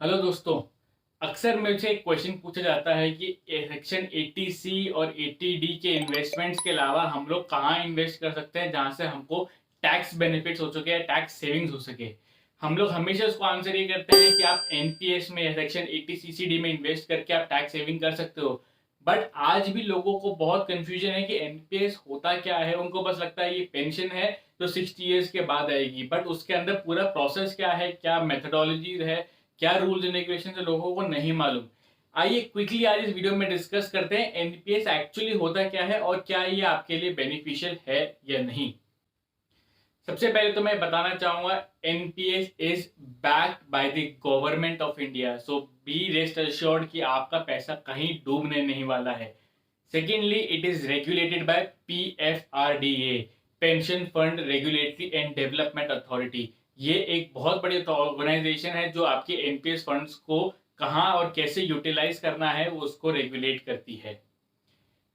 Hello दोस्तों। अक्सर मुझे एक क्वेश्चन पूछा जाता है कि सेक्शन 80C और 80D के इन्वेस्टमेंट्स के अलावा हम लोग कहाँ इन्वेस्ट कर सकते हैं जहाँ से हमको टैक्स बेनिफिट्स हो सके या टैक्स सेविंग्स हो सके। हम लोग हमेशा उसको आंसर ये करते हैं कि आप एनपीएस में या सेक्शन 80CCD में इन्वेस्ट करके आप टैक्स सेविंग कर सकते हो। बट आज भी लोगों को बहुत कंफ्यूजन है कि एनपीएस होता क्या है। उनको बस लगता है ये पेंशन है जो 60 ईयर्स के बाद आएगी, बट उसके अंदर पूरा प्रोसेस क्या है, क्या मेथडोलॉजी है, क्या रूल्स एंड रेगुलेशन है, लोगों को नहीं मालूम। आइए क्विकली आज इस वीडियो में डिस्कस करते हैं एनपीएस एक्चुअली होता क्या है और क्या ये आपके लिए बेनिफिशियल है या नहीं। सबसे पहले तो मैं बताना चाहूंगा NPS is backed by the government of India, so be rest assured कि आपका पैसा कहीं डूबने नहीं वाला है। Secondly, it is regulated by PFRDA, pension fund regulatory and development authority. ये एक बहुत बड़ी ऑर्गेनाइजेशन है जो आपके एनपीएस फंड्स को कहाँ और कैसे यूटिलाइज करना है वो उसको रेगुलेट करती है।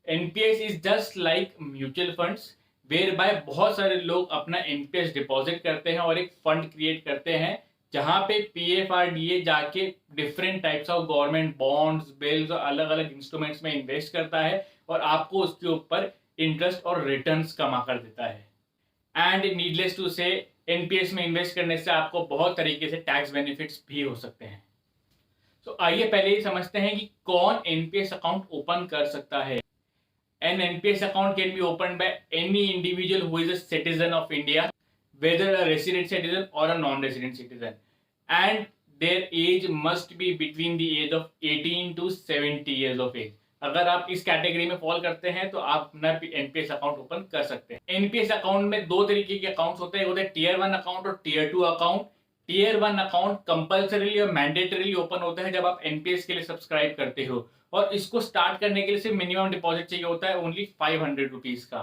NPS is just like mutual funds whereby बहुत सारे लोग अपना एनपीएस डिपॉजिट करते हैं और एक फंड क्रिएट करते हैं जहां पे पीएफआरडीए जाके different types of government bonds, bills और अलग अलग इंस्ट्रूमेंट्स में इन्वेस्ट करता है और आपको उसके ऊपर इंटरेस्ट और रिटर्न्स कमा कर देता है। एंड नीडलेस टू से, एनपीएस में इन्वेस्ट करने से आपको बहुत तरीके से टैक्स बेनिफिट्स भी हो सकते हैं। तो आइए पहले ही समझते हैं कि कौन एनपीएस अकाउंट ओपन कर सकता है। An NPS account can be opened by any individual who is a citizen of India, whether a resident citizen or a non-resident citizen, and their age must be between the age of 18 to 70 years of age. अगर आप इस category में fall करते हैं तो आप अपना NPS account open कर सकते हैं। एनपीएस अकाउंट में दो तरीके के अकाउंट्स होते हैं, टीयर 1 अकाउंट और tier 2 account. Tier 1 account compulsorily और मैंडेटरीली ओपन होता है जब आप एनपीएस के लिए सब्सक्राइब करते हो, और इसको स्टार्ट करने के लिए सिर्फ मिनिमम डिपॉजिट चाहिए होता है ओनली 500 रुपीज का।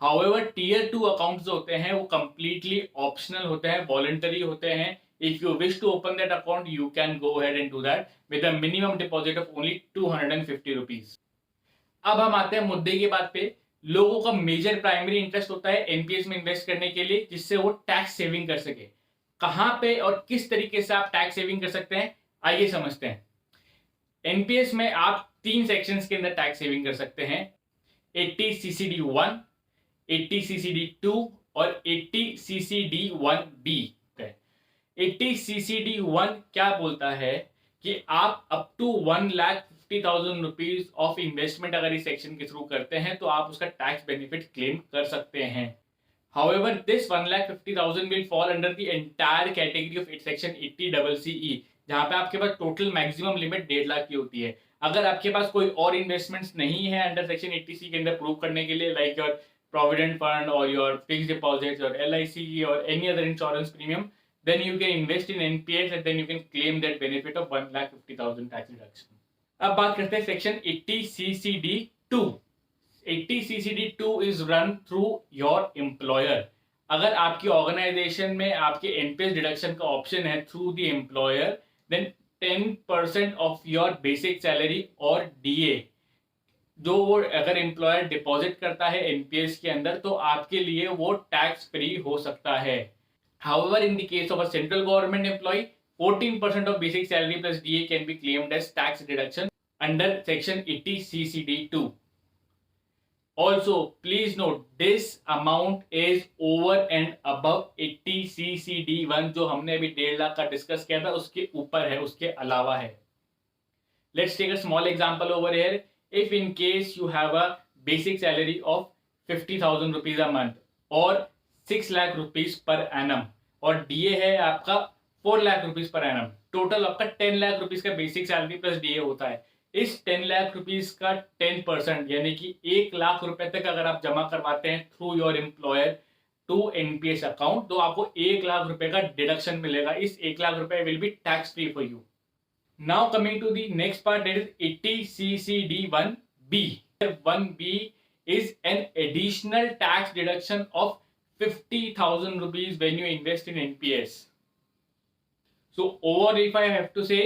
हाउएवर टीयर 2 अकाउंट्स होते हैं वो कंप्लीटली ऑप्शनल होते हैं, वॉलंटरी होते हैं। If you wish to open that account you can go ahead and do that with a minimum deposit of only 250 rupees. अब हम आते हैं मुद्दे की बात पे। लोगों का मेजर प्राइमरी इंटरेस्ट होता है एनपीएस में इन्वेस्ट करने के लिए जिससे वो टैक्स सेविंग कर सके। कहां पे और किस तरीके से आप टैक्स सेविंग कर सकते हैं आइए समझते हैं। एनपीएस में आप तीन सेक्शंस के अंदर टैक्स सेविंग कर सकते हैं, 80CCD1, 80CCD2 और 80CCD1B। 80CCD1 क्या बोलता है कि आप up to 1,50,000 rupees of investment अगर इस सेक्शन के थ्रू करते हैं तो आप उसका टैक्स बेनिफिट क्लेम कर सकते हैं। However, this 1,50,000 will fall under the entire category of section 80CCE, जहां पे आपके पास टोटल मैक्सिमम लिमिट 1.5 लाख की होती है। अगर आपके पास कोई और इन्वेस्टमेंट्स नहीं है अंडर सेक्शन 80C के अंदर प्रूव करने के लिए, लाइक योर प्रोविडेंट फंड और योर फिक्स डिपॉजिट्स और एलआईसी और any other insurance premium, then you can invest in NPS and then you can claim that benefit of 1,50,000 tax deduction. अब बात करते हैं section 80CCD2। 80CCD2 is run through your employer. अगर आपकी organisation में आपके एनपीएस डिडक्शन का option है through the employer, then 10% of your basic salary और डीए जो वो अगर एम्प्लॉयर डिपॉजिट करता है एनपीएस के अंदर तो आपके लिए वो टैक्स फ्री हो सकता है। However in the case of a central government employ, 14% of basic salary plus DA can be claimed as tax deduction under section 80CCD2. Also, please note this amount is over and above 80CCD1 जो हमने अभी 1.5 लाख का discuss किया था उसके ऊपर है, उसके अलावा है। Let's take a small example over here. If in case you have a basic salary of 50,000 rupees a month और 6 लाख रुपीज पर एनम और डीए है आपका 4 lakh rupees per annum, total आपका 10 लाख रुपीज का बेसिक सैलरी प्लस डीए होता है। इस 10 lakh rupees का 10% यानी कि 1 लाख रुपए तक अगर आप जमा करवाते हैं through your employer to NPS account तो आपको 1 लाख रुपए का डिडक्शन मिलेगा। इस 1 लाख रुपए will be tax free for you. Now coming to the next part, that is 80CCD1B. 1B is an additional tax deduction of 50,000 rupees when you invest in NPS. So over if I have to say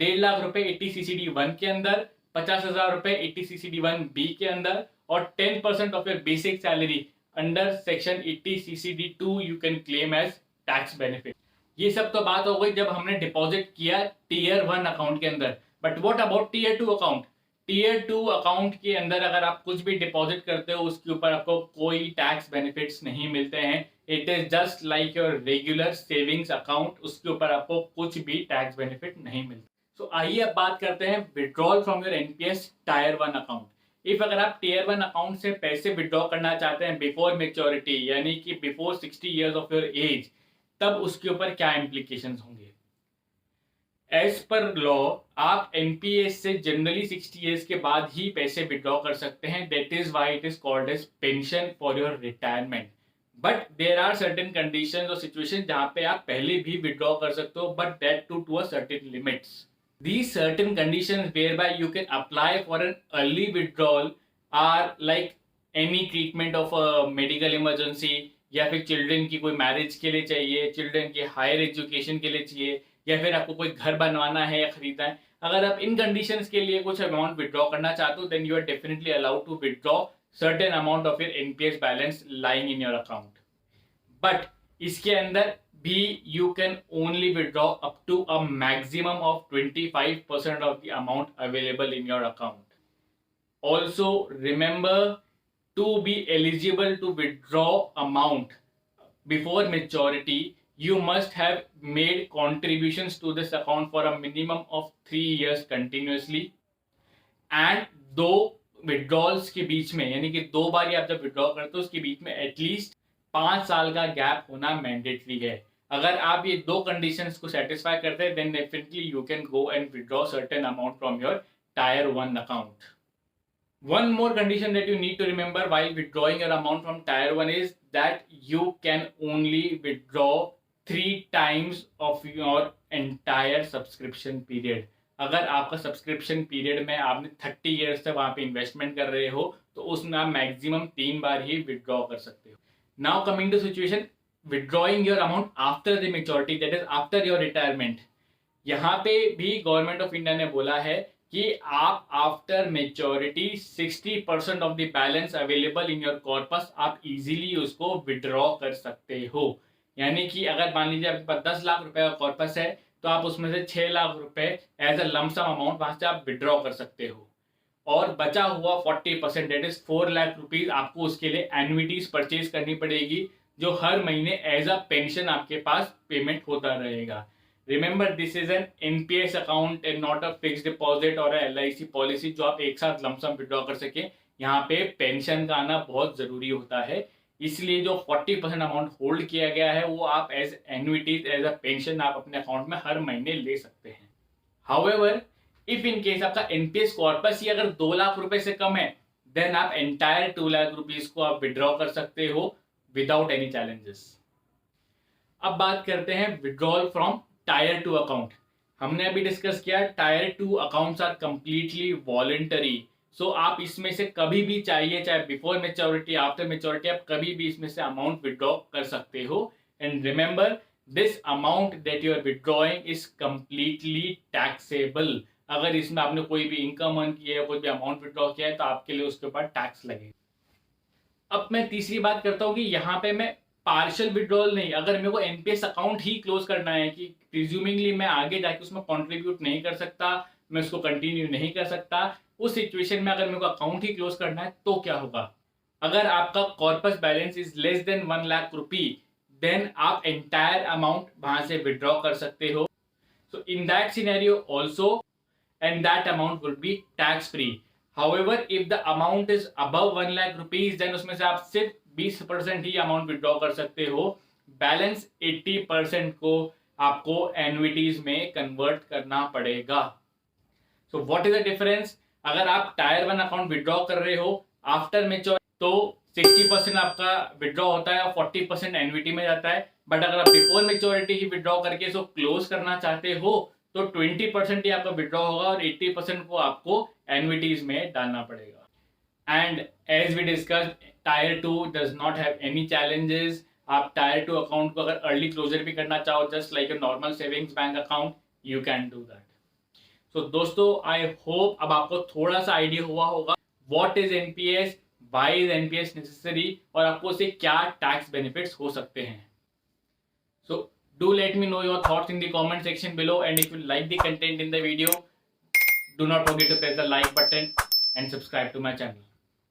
1.5 lakh रुपए 80CCD1 के अंदर, 50,000 रुपए 80CCD1B के अंदर और 10% of your basic salary under section 80CCD2 you can claim as tax benefit. ये सब तो बात हो गई जब हमने डिपॉजिट किया Tier 1 अकाउंट के अंदर। But what about Tier 2 account? Tier 2 account के अंदर अगर आप कुछ भी डिपॉजिट करते हो उसके ऊपर आपको कोई टैक्स बेनिफिट्स नहीं मिलते हैं। It is just like your regular savings account, उसके ऊपर आपको कुछ भी टैक्स बेनिफिट नहीं मिलता। सो आइए अब बात करते हैं withdrawal from your NPS Tier 1 account. If अगर आप Tier 1 अकाउंट से पैसे विड्रॉ करना चाहते हैं बिफोर मेच्योरिटी, यानी कि before 60 years of your age, तब उसके ऊपर क्या इम्प्लीकेशंस होंगे? एज पर लॉ आप एनपीएस से जनरली 60 ईयर्स के बाद ही पैसे विड्रॉ कर सकते हैं। That is why it is called as pension for your retirement. But there are certain conditions और सिचुएशन जहां पे आप पहले भी विड्रॉ कर सकते हो, but that too a certain limits. These certain conditions whereby you can apply for an early withdrawal are like any treatment of a medical emergency, या फिर चिल्ड्रन की कोई मैरिज के लिए चाहिए, चिल्ड्रन की हायर एजुकेशन के लिए चाहिए, या फिर आपको कोई घर बनवाना है या खरीदना है। अगर आप इन कंडीशंस के लिए कुछ अमाउंट विड्रॉ करना चाहते हो, then you are definitely allowed to withdraw certain amount of your NPS balance lying in your account. But इसके अंदर भी you can only withdraw up to a maximum of 25% of the amount available in your account. Also remember, to be eligible to withdraw amount before maturity, you must have made contributions to this account for a minimum of 3 years continuously, and दो withdrawals के बीच में, यानी कि 2 बार आप जब withdraw करते हो उसके बीच में एटलीस्ट 5 साल का गैप होना मैंडेटरी है। अगर आप ये 2 कंडीशंस को सेटिस्फाई करते हैं, then definitely you can go and withdraw certain amount from your Tier 1 account. One more condition that you need to remember while withdrawing your amount from Tier 1 is that you can only withdraw 3 times of your entire subscription period. अगर आपका subscription period में आपने 30 years से वहां पे investment कर रहे हो, तो उसमें आप मैक्सिमम 3 बार ही विड्रॉ कर सकते हो। Now coming to situation withdrawing your amount after the maturity, that is after your retirement. यहाँ पे भी गवर्नमेंट ऑफ इंडिया ने बोला है कि आप after maturity 60% of the balance available in your corpus आप इजीली उसको विड्रॉ कर सकते हो। यानी कि अगर मान लीजिए आपके पास 10 लाख रुपए का कॉर्पस है, तो आप उसमें से 6 लाख रुपए एज अ लमसम अमाउंट वहां से आप विड्रॉ कर सकते हो, और बचा हुआ 40% दैट इज 4 लाख रुपीज आपको उसके लिए एन्युइटीज परचेज करनी पड़ेगी, जो हर महीने एज अ पेंशन आपके पास पेमेंट होता रहेगा। Remember, this is an NPS account and not a fix deposit और एलआईसी पॉलिसी जो आप एक साथ लमसम विड्रॉ कर सके। यहाँ पे पेंशन का आना बहुत जरूरी होता है, इसलिए जो 40% अमाउंट होल्ड किया गया है वो आप एज एन्युइटीज एज अ पेंशन आप अपने अकाउंट में हर महीने ले सकते हैं। हाउएवर, इफ इन केस आपका एनपीएस कॉर्पस ही अगर 2 लाख रुपए से कम है, देन आप एंटायर 2 लाख रुपीज को आप विड्रॉ कर सकते हो विदाउट एनी चैलेंजेस। अब बात करते हैं विड्रॉल फ्रॉम Tier 2 अकाउंट। हमने अभी डिस्कस किया Tier 2 accounts are completely voluntary. So आप इसमें से कभी भी चाहिए, चाहे बिफोर मेच्योरिटी आफ्टर मेच्योरिटी, आप कभी भी इसमें से अमाउंट विड्रॉ कर सकते हो। And remember, this amount that you are withdrawing is completely taxable. अगर इसमें आपने कोई भी इनकम अर्न की है, कोई भी अमाउंट विड्रॉ किया है, तो आपके लिए उसके ऊपर टैक्स लगेगा। अब मैं तीसरी बात करता हूँ कि यहाँ पे मैं पार्शियल विड्रॉल नहीं, अगर मेरे को एनपीएस अकाउंट ही क्लोज करना है कि प्रिज्यूमिंगली मैं आगे जाके उसमें कंट्रीब्यूट नहीं कर सकता, मैं उसको कंटिन्यू नहीं कर सकता, उस सिचुएशन में अगर मेरे को अकाउंट ही क्लोज करना है तो क्या होगा? अगर आपका corpus balance is less than 1 lakh rupee, then आप एंटायर अमाउंट वहां से विड्रॉ कर सकते हो। So in that scenario also, and that amount will be tax free. However, if the amount is above 1 lakh rupees, then उसमें से आप सिर्फ 20% ही अमाउंट विड्रॉ कर सकते हो। बैलेंस 80% को आपको एन्युइटीज में कन्वर्ट करना पड़ेगा। So what is the difference? अगर आप Tier 1 अकाउंट विड्रॉ कर रहे हो आफ्टर मेच्योर, तो 60% आपका विड्रॉ होता है और 40% एन्युइटी में जाता है। बट अगर आप बिफोर मेच्योरिटी ही विड्रॉ करके इसको क्लोज करना चाहते हो, तो 20% ही आपका विड्रॉ होगा और 80% को आपको एन्युइटीज में डालना पड़ेगा। And as we discuss, Tier 2 does not have any challenges. आप Tier 2 अकाउंट को अगर अर्ली क्लोजर भी करना चाहो, just like a normal savings bank account, you can do that. So दोस्तों, आई होप अब आपको थोड़ा सा आइडिया हुआ होगा what is NPS, why is NPS necessary, और आपको उससे क्या टैक्स बेनिफिट्स हो सकते हैं। सो Do let me know your thoughts in the comment section below, and if you like the content in the video, do not forget to press the like button and subscribe to my channel.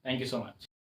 Thank you so much.